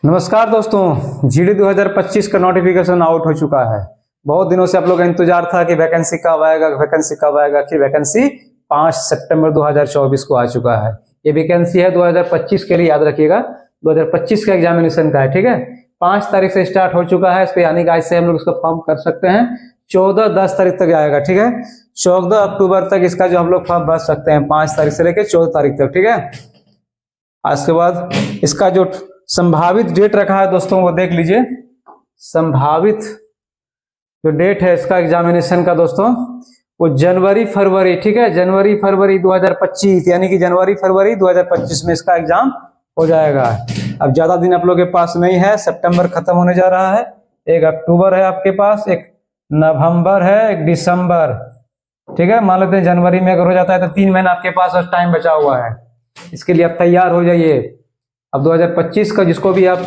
नमस्कार दोस्तों, जीडी 2025 का नोटिफिकेशन आउट हो चुका है। बहुत दिनों से आप लोग का इंतजार था कि वैकेंसी कब आएगा, वैकेंसी कब आएगा। कि वैकेंसी 5 सितंबर 2024 को आ चुका है। ये वैकेंसी है 2025 के लिए, याद रखिएगा 2025 का एग्जामिनेशन का है। ठीक है, 5 तारीख से स्टार्ट हो चुका है इस पे, यानी कि आज से हम लोग इसको फॉर्म कर सकते हैं। 14-10 तारीख तक आएगा। ठीक है, 14 अक्टूबर तक इसका जो हम लोग फॉर्म भर सकते हैं, 5 तारीख से लेकर 14 तारीख तक। ठीक है, आज के बाद इसका जो संभावित डेट रखा है दोस्तों वो देख लीजिए। संभावित जो डेट है इसका एग्जामिनेशन का दोस्तों, वो जनवरी फरवरी, ठीक है, जनवरी फरवरी 2025, यानी कि जनवरी फरवरी 2025 में इसका एग्जाम हो जाएगा। अब ज्यादा दिन आप लोग के पास नहीं है, सितंबर खत्म होने जा रहा है। 1 अक्टूबर है आपके पास, 1 नवंबर है, 1 दिसंबर। ठीक है, मान लेते हैं जनवरी में अगर हो जाता है तो 3 महीना आपके पास टाइम बचा हुआ है। इसके लिए आप तैयार हो जाइए। अब 2025 का जिसको भी आप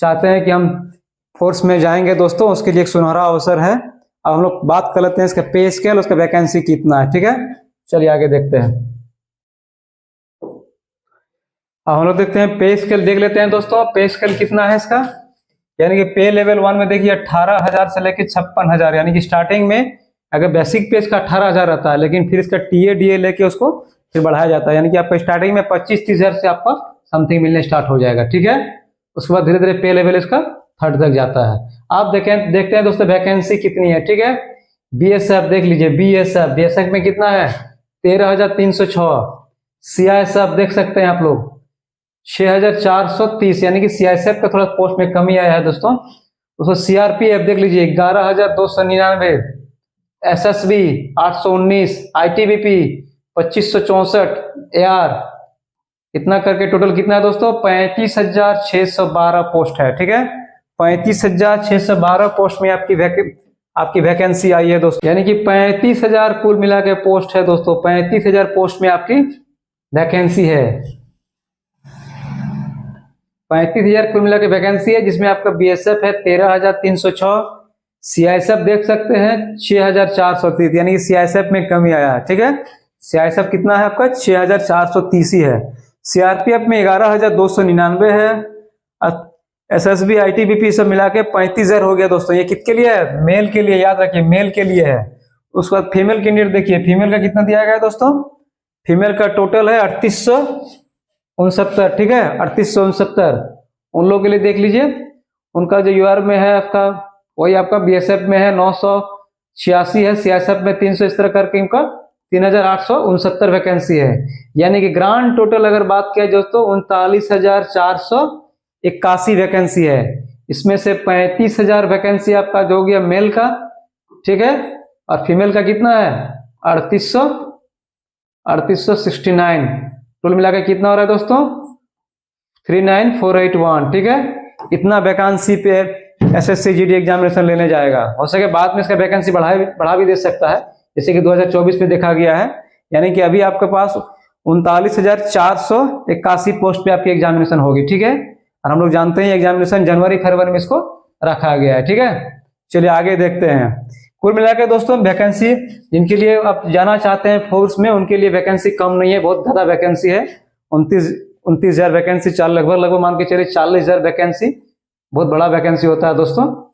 चाहते हैं कि हम फोर्स में जाएंगे दोस्तों, उसके लिए एक सुनहरा अवसर है। अब हम लोग बात कर लेते हैं इसका पे स्केल, उसका वैकेंसी कितना है। ठीक है, चलिए आगे देखते हैं। अब हम लोग देखते हैं पे स्केल, देख लेते हैं दोस्तों पे स्केल कितना है इसका। यानी कि पे लेवल 1 में देखिए 18,000 से लेकर 56,000, यानी कि स्टार्टिंग में अगर बेसिक पे इसका 18,000 रहता है, लेकिन फिर इसका टीए डीए लेके उसको फिर बढ़ाया जाता है। यानी कि आपका स्टार्टिंग में 25-30 हजार से आपका समथिंग मिलने स्टार्ट हो जाएगा। ठीक है, उसके बाद धीरे धीरे पे लेवल इसका 3rd तक जाता है। आप देखते हैं दोस्तों वैकेंसी कितनी है। ठीक है, बीएसएफ देख लीजिए, बीएसएफ में कितना है 13,306। सीआईएसएफ देख सकते हैं आप लोग 6,430, यानी कि सीआईएसएफ का थोड़ा पोस्ट में कमी आया है दोस्तों। उसको सीआरपीएफ देख लीजिए 11,299, एसएसबी 819, आईटीबीपी 2564, एआर इतना करके टोटल कितना है दोस्तों 35,612 पोस्ट है। ठीक है, 35,612 पोस्ट में आपकी वैकेंसी आई है दोस्तों, यानी कि 35,000 कुल मिला के पोस्ट है दोस्तों। 35,000 पोस्ट में आपकी वैकेंसी है। 35,000 कुल मिला के वैकेंसी है, जिसमें आपका बीएसएफ है 13,306, सीआईएसएफ देख सकते हैं 6,430, यानी कि सीआईएसएफ में कमी आया है। ठीक है, सीआईएसएफ कितना है आपका 6,430 ही है। सीआरपीएफ में 11,299 है। एसएसबी आईटीबीपी सब मिला के 35,000 हो गया दोस्तों। ये किसके लिए है? मेल के लिए, याद रखिए मेल के लिए है। उसके बाद फीमेल कैंडिडेट देखिए, फीमेल का कितना दिया गया है दोस्तों। फीमेल का टोटल है 3869। ठीक है, 3869 उन लोगों के लिए देख लीजिए। उनका जो यूआर में है आपका, वही आपका बीएसएफ में है 986 है, सीआईएसएफ में 300, इस तरह करके इनका 3,869 वैकेंसी है। यानी कि ग्रांड टोटल अगर बात किया दोस्तों 39,481 वैकेंसी है। इसमें से 35,000 वैकेंसी आपका जो हो गया मेल का। ठीक है, और फीमेल का कितना है 3869। टोटल मिलाकर कितना हो रहा है दोस्तों 39,481। ठीक है, इतना वैकेंसी पे एसएससी जीडी एग्जामिनेशन लेने जाएगा। हो सके बाद में इसका वैकेंसी बढ़ा भी दे सकता है, जैसे कि 2024 में देखा गया है। यानी कि अभी आपके पास 39,481 पोस्ट पे आपकी एग्जामिनेशन होगी। ठीक है, और हम लोग जानते हैं एग्जामिनेशन जनवरी फरवरी में इसको रखा गया है। ठीक है, चलिए आगे देखते हैं। कुल मिलाकर दोस्तों वैकेंसी जिनके लिए आप जाना चाहते हैं फोर्स में, उनके लिए वैकेंसी कम नहीं है, बहुत ज्यादा वैकेंसी है। 29,000 वैकेंसी, लगभग मान के चलिए 40,000 वैकेंसी, बहुत बड़ा वैकेंसी होता है दोस्तों।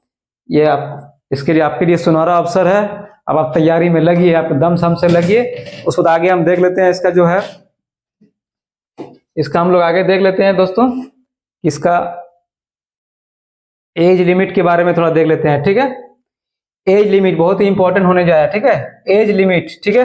ये आप इसके लिए आपके लिए सुनहरा अवसर है। अब आप तैयारी में लगिए, आप दम सम से लगिए। उसको आगे हम देख लेते हैं इसका जो है, इसका हम लोग आगे देख लेते हैं दोस्तों। इसका एज लिमिट के बारे में थोड़ा देख लेते हैं। ठीक है, एज लिमिट बहुत ही इंपॉर्टेंट होने जा रहा है। ठीक है, एज लिमिट, ठीक है,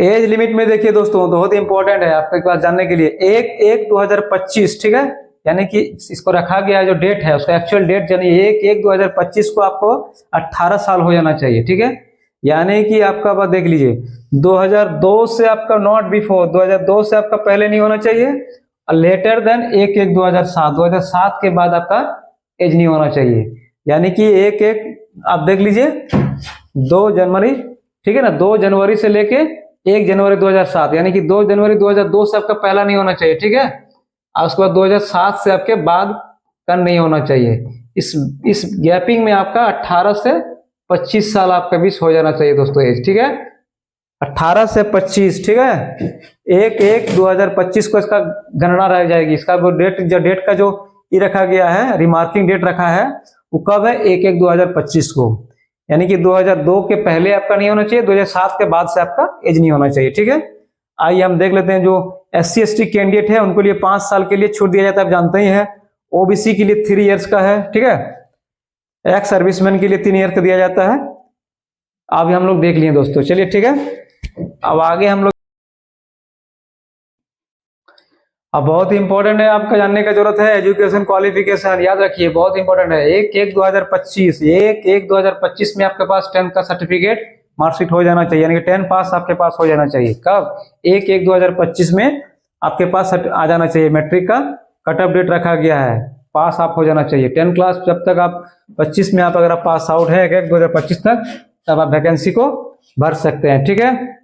एज लिमिट में देखिए दोस्तों बहुत ही इंपॉर्टेंट है आपके पास जानने के लिए। 1/1/2025, ठीक है, यानी कि इसको रखा गया जो डेट है उसका एक्चुअल डेट यानी 1/1/2025 को आपको 18 साल हो जाना चाहिए। ठीक है, यानी कि आपका बात देख लीजिए 2002 से आपका नॉट बिफोर, 2002 से आपका पहले नहीं होना चाहिए, और लेटर देन 1/1/2007, 2007 के बाद आपका एज नहीं होना चाहिए। यानी कि 1/1 आप देख लीजिए 2 जनवरी, ठीक है ना, 2 जनवरी से लेके 1 जनवरी 2007, यानी कि 2 जनवरी 2002 से आपका पहला नहीं होना चाहिए। ठीक है, और उसके बाद 2007 से आपके बाद का नहीं होना चाहिए। इस गैपिंग में आपका 18 से 25 साल आपका बीच हो जाना चाहिए दोस्तों एज। ठीक है, 18 से 25, ठीक है। 1/1/2025 को इसका गणना रह जाएगी। इसका वो डेट का जो ये रखा गया है, रिमार्किंग डेट रखा है, वो कब है? 1/1/2025 को। यानी कि 2002 के पहले आपका नहीं होना चाहिए, 2007 के बाद से आपका एज नहीं होना चाहिए, ठीक है। आइए हम देख लेते हैं, जो SC/ST कैंडिडेट है उनको लिए 5 साल के लिए छूट दिया जाता है, आप जानते ही हैं। OBC के लिए 3 इयर्स का है, ठीक है। एक्स सर्विसमैन के लिए 3 ईयर का दिया जाता है। अभी हम लोग देख लिए दोस्तों, चलिए ठीक है। अब आगे हम लोग, अब बहुत इंपॉर्टेंट है, आपका जानने का जरूरत है, एजुकेशन क्वालिफिकेशन याद रखिए, बहुत इंपॉर्टेंट है। 1/1/2025 में आपके पास 10 का सर्टिफिकेट मार्कशीट हो जाना चाहिए, यानी कि 10 पास आपके पास हो जाना चाहिए। कब? 1/1/2025 में आपके पास आ जाना चाहिए। मैट्रिक का कट ऑफ डेट रखा गया है, पास आप हो जाना चाहिए 10 क्लास। जब तक आप 25 में आप अगर आप पास आउट है 1/1/2025 तक, तब आप वैकेंसी को भर सकते हैं, ठीक है।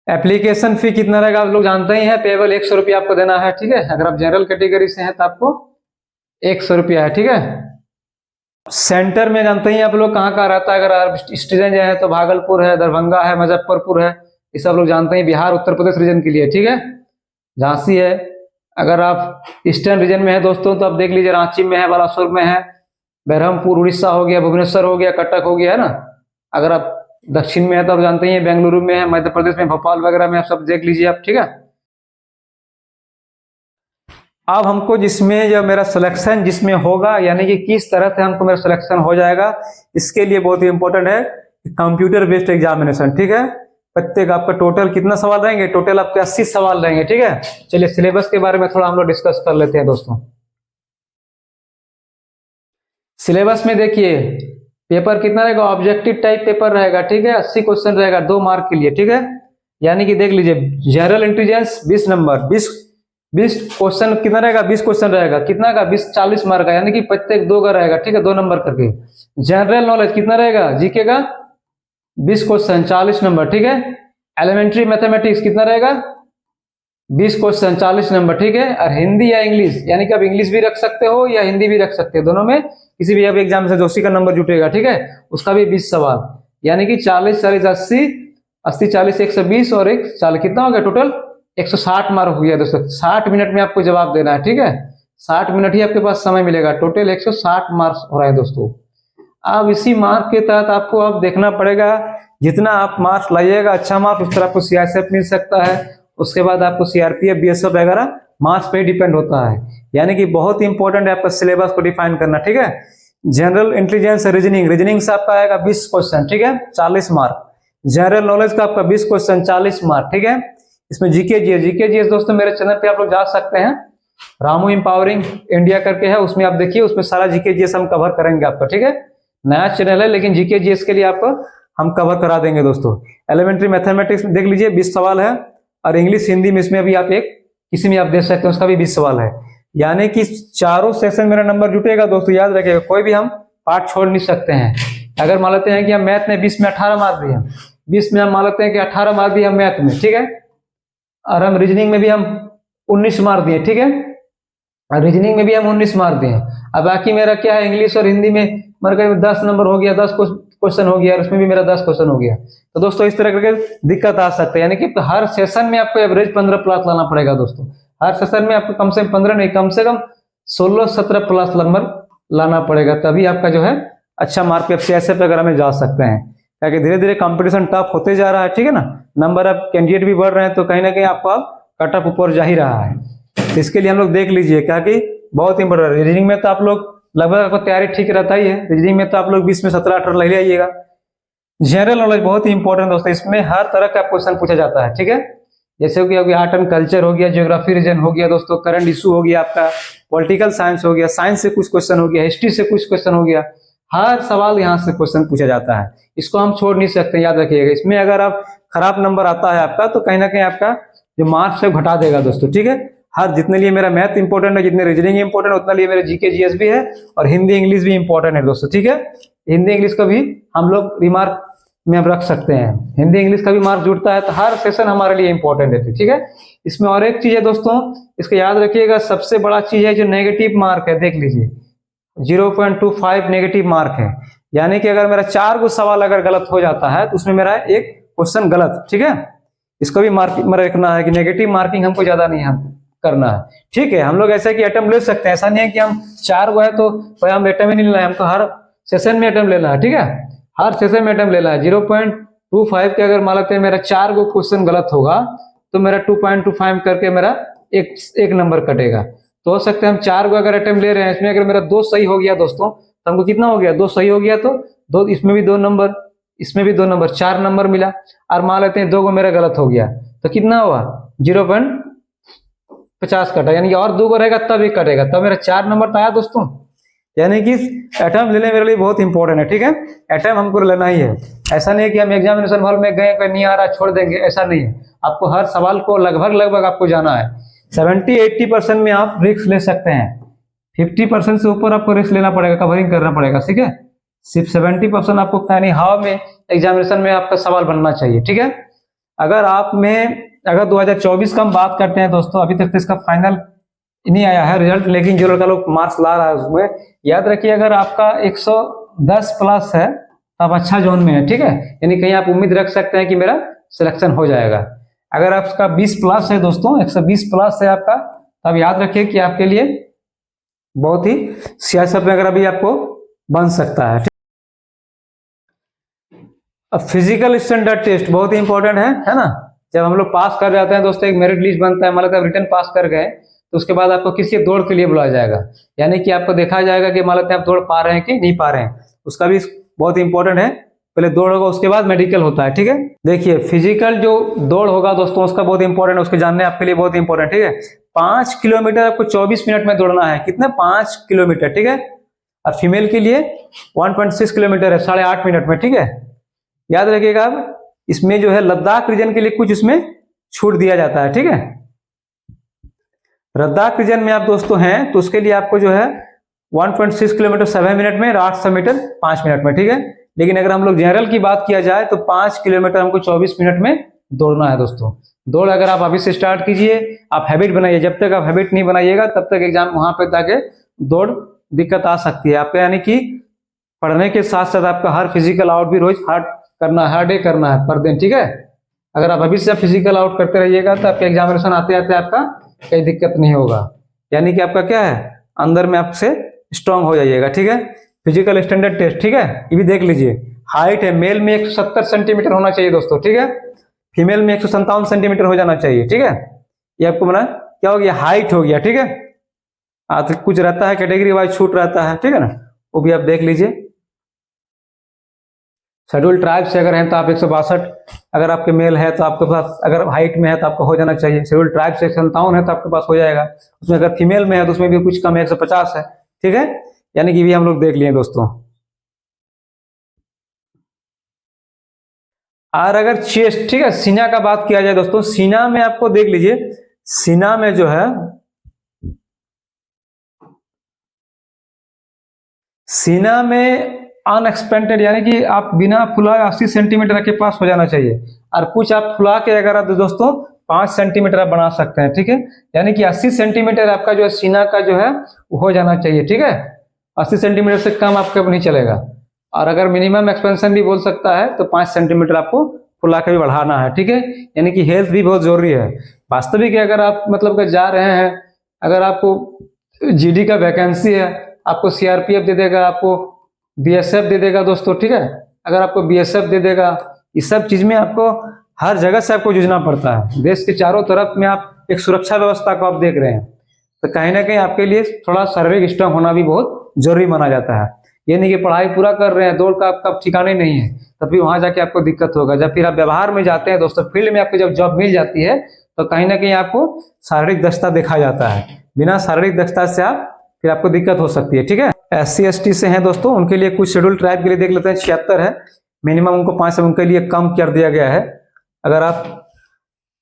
एप्लीकेशन फी कितना रहेगा आप लोग जानते ही हैं, पेबल 100 रुपया आपको देना है, ठीक है। अगर आप जनरल कैटेगरी से हैं तो आपको 100 रुपया है, ठीक है। सेंटर में जानते ही आप लोग कहाँ कहाँ रहता है, अगर आप स्टूडेंट है तो भागलपुर है, दरभंगा है, मुजफ्फरपुर है, ये सब लोग जानते हैं। बिहार उत्तर प्रदेश रीजन के लिए, ठीक है, झांसी है। अगर आप ईस्टर्न रीजन में है दोस्तों तो आप देख लीजिए, रांची में है, बालासोर में है, बहरमपुर उड़ीसा हो गया, भुवनेश्वर हो गया, कटक हो गया, है ना। अगर आप दक्षिण में है तो आप जानते ही हैं, बेंगलुरु में है, मध्य प्रदेश में भोपाल वगैरह में, आप सब देख लीजिए आप, ठीक है। अब हमको जिसमें जो मेरा सिलेक्शन जिसमें होगा, यानी कि किस तरह से हमको मेरा सिलेक्शन हो जाएगा, इसके लिए बहुत ही इंपॉर्टेंट है कंप्यूटर बेस्ड एग्जामिनेशन, ठीक है। प्रत्येक आपका टोटल कितना सवाल रहेंगे? टोटल आपके 80 सवाल रहेंगे, ठीक है। चलिए सिलेबस के बारे में थोड़ा हम लोग डिस्कस कर लेते हैं दोस्तों। सिलेबस में देखिए, पेपर कितना रहेगा? ऑब्जेक्टिव टाइप पेपर रहेगा, ठीक है। 80 क्वेश्चन रहेगा 2 मार्क के लिए, ठीक है। यानी कि देख लीजिए, जनरल इंटेलिजेंस 20 नंबर, 20 क्वेश्चन कितना रहेगा? 20 क्वेश्चन रहेगा, कितना का? 20 40 मार्क का, यानी कि प्रत्येक 2 का रहेगा, ठीक है, 2 नंबर करके। जनरल नॉलेज कितना रहेगा? जीके का 20 क्वेश्चन 40 नंबर, ठीक है। एलिमेंट्री मैथमेटिक्स कितना रहेगा? 20 क्वेश्चन 40 नंबर, ठीक है। और हिंदी या इंग्लिश, यानी कि आप इंग्लिश भी रख सकते हो या हिंदी भी रख सकते हो, दोनों में किसी भी अब एग्जाम से जोशी का नंबर जुटेगा, ठीक है, उसका भी 20 सवाल, यानी कि 40 40 80 80 40 120 और 1 40, कितना हो गया टोटल? 160 मार्क हो गया दोस्तों। 60 मिनट में आपको जवाब देना है, ठीक है। 60 मिनट ही आपके पास समय मिलेगा, टोटल 160 मार्क्स हो रहा है दोस्तों। अब इसी मार्क के तहत आपको अब देखना पड़ेगा, जितना आप मार्क्स लाइएगा अच्छा मार्क्स, उस तरह आपको CISF मिल सकता है। उसके बाद आपको CRPF BSF वगैरह मार्क्स पे डिपेंड होता है। यानी कि बहुत ही इंपॉर्टेंट है आपका सिलेबस को डिफाइन करना, ठीक है। जनरल इंटेलिजेंस रीजनिंग से आपका आएगा 20 क्वेश्चन, ठीक है, 40 मार्क। जनरल नॉलेज का आपका 20 क्वेश्चन 40 मार्क, ठीक है। इसमें जीके जीएस दोस्तों मेरे चैनल पे आप लोग जा सकते हैं, रामू एम्पावरिंग इंडिया करके है, उसमें आप देखिए, उसमें सारा जीके जीएस हम कवर करेंगे आपका, ठीक है। नया चैनल है लेकिन जीके जीएस के लिए आपको हम कवर करा देंगे दोस्तों। एलिमेंट्री मैथमेटिक्स में देख लीजिए 20 सवाल है, और इंग्लिश हिंदी में इसमें अभी आप एक किसी में आप देख सकते हैं, उसका भी 20 सवाल है। यानी कि चारों सेशन मेरा नंबर जुटेगा दोस्तों, याद रखिएगा, कोई भी हम पार्ट छोड़ नहीं सकते हैं। अगर मान लेते हैं कि हम मैथ में 20 में 18 मार्क दिए, 20 में हम मान लेते हैं कि 18 मार्क दिए हम मैथ में, ठीक है, और हम रीजनिंग में भी हम 19 मार्क दिए, ठीक है, और रीजनिंग में भी हम 19 मार्क दिए। अब बाकी मेरा क्या है, इंग्लिश और हिंदी में मेरे 10 नंबर हो गया, 10 क्वेश्चन हो गया, और उसमें भी मेरा 10 क्वेश्चन हो गया। तो दोस्तों इस तरह करके दिक्कत आ सकता है, यानी कि हर सेशन में आपको एवरेज 15 प्लस लाना पड़ेगा दोस्तों। हर सेशन में आपको कम से कम 15 नहीं, कम से कम 16-17 प्लस नंबर लाना पड़ेगा, तभी आपका जो है अच्छा मार्क पे CISF वगैरह में जा सकते हैं। क्योंकि धीरे धीरे कंपटीशन टफ होते जा रहा है, ठीक है ना, नंबर ऑफ कैंडिडेट भी बढ़ रहे हैं, तो कहीं ना कहीं आपको अब कट ऑफ ऊपर जा ही रहा है। इसके लिए हम लोग देख लीजिए, क्या कि बहुत इंपॉर्टेंट है। रीजनिंग में तो आप लोग लगभग आपको तैयारी ठीक रहता ही है, रीजनिंग में तो आप लोग 20 में 17-18 ले आइएगा। जनरल नॉलेज बहुत ही इंपॉर्टेंट दोस्तों, इसमें हर तरह का क्वेश्चन पूछा जाता है, ठीक है। जैसे कि आर्ट एंड कल्चर हो गया, ज्योग्राफी रीजन हो गया दोस्तों, करंट इशू हो गया आपका, पॉलिटिकल साइंस हो गया, साइंस से कुछ क्वेश्चन हो गया, हिस्ट्री से कुछ क्वेश्चन हो गया, हर सवाल यहाँ से क्वेश्चन पूछा जाता है। इसको हम छोड़ नहीं सकते, याद रखिएगा। इसमें अगर आप खराब नंबर आता है आपका, तो कहीं ना कहीं आपका जो मार्क्स है घटा देगा दोस्तों, ठीक है। हर जितने लिए मेरा मैथ इंपॉर्टेंट है, जितने रीजनिंग इंपॉर्टेंट, उतना लिए मेरे जीके जीएस भी है, और हिंदी इंग्लिश भी इंपॉर्टेंट है दोस्तों, ठीक है। हिंदी इंग्लिश का भी हम लोग रिमार्क में हम रख सकते हैं, हिंदी इंग्लिश का भी मार्क जुड़ता है, तो हर सेशन हमारे लिए इंपॉर्टेंट है, ठीक है। इसमें और एक चीज है दोस्तों, इसको याद रखिएगा, सबसे बड़ा चीज है जो नेगेटिव मार्क है, देख लीजिए 0.25 नेगेटिव मार्क है। यानी कि अगर मेरा 4 गो सवाल अगर गलत हो जाता है तो उसमें मेरा एक क्वेश्चन गलत, ठीक है। इसको भी मार्किंग रखना है कि नेगेटिव मार्किंग हमको ज्यादा नहीं हम करना है, ठीक है। हम लोग ऐसा कि अटेम्प्ट ले सकते हैं, ऐसा नहीं है कि हम 4 गो है तो हम अटेम्प्ट ही नहीं लेना है, हमको हर सेशन में अटेम्प्ट लेना है, ठीक है। हर सेशन में अटेम्प्ट लेना है। 0.25 के अगर मान लेते हैं मेरा 4 गो क्वेश्चन गलत होगा तो मेरा 2.25 करके मेरा एक नंबर कटेगा। तो हो सकता है हम 4 गो अगर अटेम्प्ट ले रहे हैं, इसमें अगर मेरा 2 सही हो गया दोस्तों तो हमको कितना हो गया, 2 सही हो गया तो 2, इसमें भी 2 नंबर, इसमें भी 2 नंबर, 4 नंबर मिला। और मान लेते हैं 2 गो मेरा गलत हो गया तो कितना हुआ, 0.50 कटा, यानी कि और 2 गो रहेगा तब ही कटेगा, तब मेरा 4 नंबर तो आया दोस्तों। यानी कि अटेम्प्ट लेने मेरे लिए बहुत इंपॉर्टेंट है, ठीक है। अटेम्प्ट हमको लेना ही है। ऐसा नहीं है कि हम एग्जामिनेशन हॉल में गए कोई नहीं आ रहा छोड़ देंगे, ऐसा नहीं है। आपको हर सवाल को लगभग आपको जाना है। 70-80% में आप रिस्क ले सकते हैं, 50% से ऊपर आपको रिस्क लेना पड़ेगा, कवरिंग करना पड़ेगा, ठीक है। सिर्फ 70% आपको यानी हाव में एग्जामिनेशन में आपका सवाल बनना चाहिए, ठीक है। अगर 2024 का हम बात करते हैं दोस्तों, अभी तक तो इसका फाइनल नहीं आया है रिजल्ट, लेकिन जो लड़का लोग मार्क्स ला रहा है उसमें याद रखिए अगर आपका 110 प्लस है तो आप अच्छा जोन में है, ठीक है। यानी कहीं आप उम्मीद रख सकते हैं कि मेरा सिलेक्शन हो जाएगा। अगर आपका 20 प्लस है दोस्तों, 120 प्लस है आपका, तब याद रखिए कि आपके लिए बहुत ही सियासत में अगर अभी आपको बन सकता है। अब फिजिकल स्टैंडर्ड टेस्ट बहुत ही इंपॉर्टेंट है ना। जब हम लोग पास कर जाते हैं दोस्तों, एक मेरिट लिस्ट बनता है, मतलब रिटर्न पास कर गए तो उसके बाद आपको किसी दौड़ के लिए बुलाया जाएगा, यानी कि आपको देखा जाएगा कि मान लेते हैं आप दौड़ पा रहे हैं कि नहीं पा रहे हैं, उसका भी बहुत इंपॉर्टेंट है। पहले दौड़ होगा उसके बाद मेडिकल होता है, ठीक है। देखिए फिजिकल जो दौड़ होगा दोस्तों उसका बहुत इंपॉर्टेंट है, उसके जानने आपके लिए बहुत इंपॉर्टेंट, ठीक है। 5 किलोमीटर आपको 24 मिनट में दौड़ना है, कितने 5 किलोमीटर, ठीक है। और फीमेल के लिए 1.6 किलोमीटर है 8.5 मिनट में, ठीक है। याद रखिएगा अब इसमें जो है लद्दाख रीजन के लिए कुछ इसमें छूट दिया जाता है, ठीक है। लद्दाख रीजन में आप दोस्तों हैं तो उसके लिए आपको जो है 1.6 किलोमीटर 7 मिनट में, 800 मीटर 5 मिनट में, ठीक है। लेकिन अगर हम लोग जनरल की बात किया जाए तो 5 किलोमीटर हमको 24 मिनट में दौड़ना है दोस्तों। दौड़ अगर आप अभी से स्टार्ट कीजिए, आप हैबिट बनाइए, जब तक आप हैबिट नहीं बनाइएगा तब तक एग्जाम वहां पे जाके दौड़ दिक्कत आ सकती है आपका। यानी कि पढ़ने के साथ साथ आपका हर फिजिकल आउट भी रोज हर डे करना है पर दिन, ठीक है। अगर आप अभी से फिजिकल आउट करते रहिएगा तो आपके एग्जामिनेशन आते आते आपका कोई दिक्कत नहीं होगा, यानी कि आपका क्या है अंदर में आपसे स्ट्रांग हो जाइएगा, ठीक है। फिजिकल स्टैंडर्ड टेस्ट, ठीक है, ये भी देख लीजिए। हाइट है मेल में 170 सेंटीमीटर होना चाहिए दोस्तों, ठीक है। फीमेल में 157 सेंटीमीटर हो जाना चाहिए, ठीक है। ये आपको मना क्या हो गया, हाइट हो गया, ठीक है। तो कुछ रहता है कैटेगरी वाइज छूट रहता है, ठीक है ना, वो भी आप देख लीजिए। शेड्यूल ट्राइब से अगर हैं तो आप 162, अगर आपके मेल है तो आपके पास, अगर हाइट में है तो आपको हो जाना चाहिए। शेड्यूल ट्राइब से 157 है तो आपके पास हो जाएगा। उसमें अगर फीमेल में है तो उसमें भी कुछ कम है, 150 है, ठीक है। यानी कि भी हम लोग देख लिए दोस्तों। और अगर चेस्ट, ठीक है, सीना का बात किया जाए दोस्तों, सीना में आपको देख लीजिए, सीना में जो है सीना में अनएक्सपेक्टेड, यानी कि आप बिना फुला 80 सेंटीमीटर के पास हो जाना चाहिए। और कुछ आप फुला के अगर आप दोस्तों 5 सेंटीमीटर आप बना सकते हैं, ठीक है। यानी कि 80 सेंटीमीटर आपका जो है सीना का जो है वो हो जाना चाहिए, ठीक है। 80 सेंटीमीटर से कम आपका नहीं चलेगा। और अगर मिनिमम एक्सपेंशन भी बोल सकता है तो 5 सेंटीमीटर आपको फुला के भी बढ़ाना है, ठीक है। यानी कि हेल्थ भी बहुत जरूरी है। वास्तविक अगर आप मतलब कि जा रहे हैं, अगर आपको जीडी का वैकेंसी है, आपको सीआरपीएफ दे देगा, आपको बीएसएफ दे देगा दोस्तों, ठीक है। अगर आपको बीएसएफ दे देगा, इस सब चीज में आपको हर जगह से आपको जूझना पड़ता है। देश के चारों तरफ में आप एक सुरक्षा व्यवस्था को आप देख रहे हैं, तो कहीं ना कहीं आपके लिए थोड़ा शारीरिक स्ट्रांग होना भी बहुत जरूरी माना जाता है। ये नहीं कि पढ़ाई पूरा कर रहे हैं, दौड़ का आपका ठिकाने नहीं है, तब भी वहां जाके आपको दिक्कत होगा। जब फिर आप व्यवहार में जाते हैं दोस्तों, फील्ड में आपको जब जॉब मिल जाती है तो कहीं ना कहीं आपको शारीरिक दक्षता देखा जाता है। बिना शारीरिक दक्षता से आप फिर आपको दिक्कत हो सकती है, ठीक है। SC ST से हैं दोस्तों, उनके लिए कुछ शेड्यूल ट्राइब के लिए देख लेते हैं, 76 है मिनिमम, उनको 5 है, उनके लिए कम कर दिया गया है। अगर आप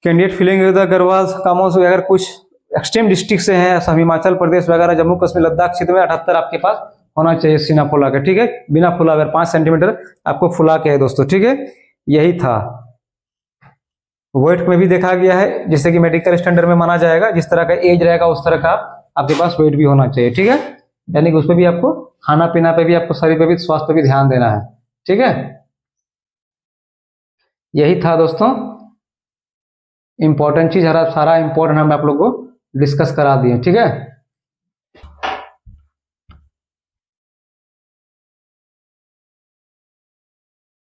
कैंडिडेट फीलिंग अग्रवाल कामों से अगर कुछ एक्सट्रीम डिस्ट्रिक्ट से हैं, हिमाचल प्रदेश वगैरह, जम्मू कश्मीर, लद्दाख क्षेत्र में 78 आपके पास होना चाहिए सीना फुला के, ठीक है। बिना फुला अगर 5 सेंटीमीटर आपको फुला के है दोस्तों, ठीक है। यही था। वेट में भी देखा गया है, जिससे कि मेडिकल स्टैंडर्ड में माना जाएगा, जिस तरह का एज रहेगा उस तरह का आपके पास वेट भी होना चाहिए, ठीक है। यानी कि उस पर भी आपको खाना पीना पे भी, आपको शरीर पे भी, स्वास्थ्य पे भी ध्यान देना है, ठीक है। यही था दोस्तों इंपॉर्टेंट चीज, सारा इंपॉर्टेंट हम आप लोग को डिस्कस करा दिए, ठीक है।